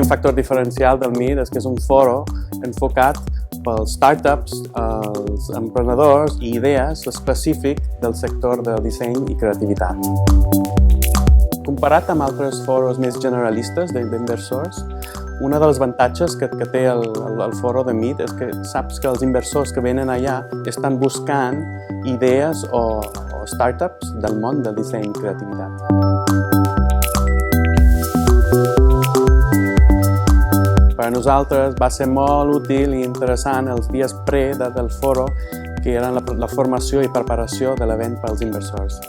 Un factor diferencial del Meet és que és un foro enfocat pels startups, els emprenedors i idees específic del sector del disseny i creativitat. Comparat amb altres foros més generalistes d'inversors, un dels avantatges que té el foro de Meet és que saps que els inversors que venen allà estan buscant idees o startups del món del disseny i creativitat. Per a nosaltres va ser molt útil i interessant els dies del foro, que eren la formació i preparació de l'event pels inversors.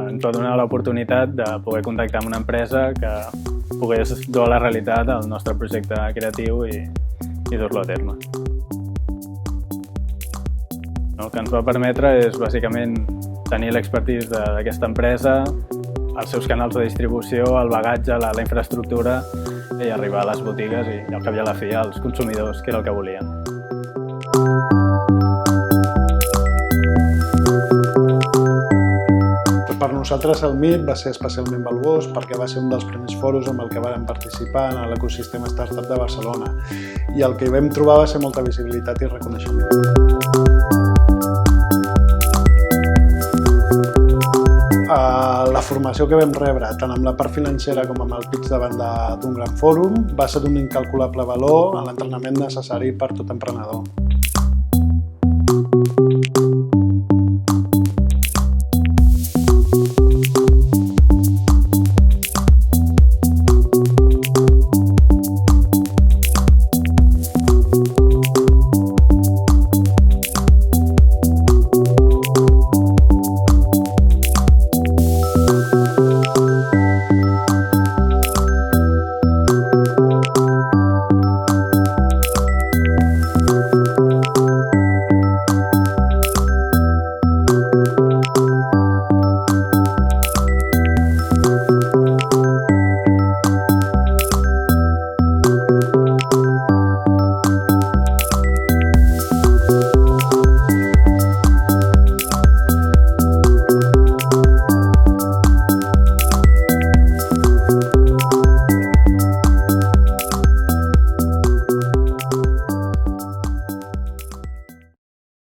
Ens va donar l'oportunitat de poder contactar amb una empresa que pogués dur a la realitat el nostre projecte creatiu i dur-lo a terme. El que ens va permetre és bàsicament tenir l'expertise d'aquesta empresa, els seus canals de distribució, el bagatge, la infraestructura i arribar a les botigues i al cap i a la fi als consumidors, que era el que volien. Per nosaltres el Meet va ser especialment valuós perquè va ser un dels primers foros amb el que vàrem participar en l'ecosistema startup de Barcelona i el que hi vam trobar va ser molta visibilitat i reconeixement. La formació que vam rebre, tant amb la part financera com amb el pitch davant d'un gran fòrum, va ser d'un incalculable valor en l'entrenament necessari per tot emprenedor.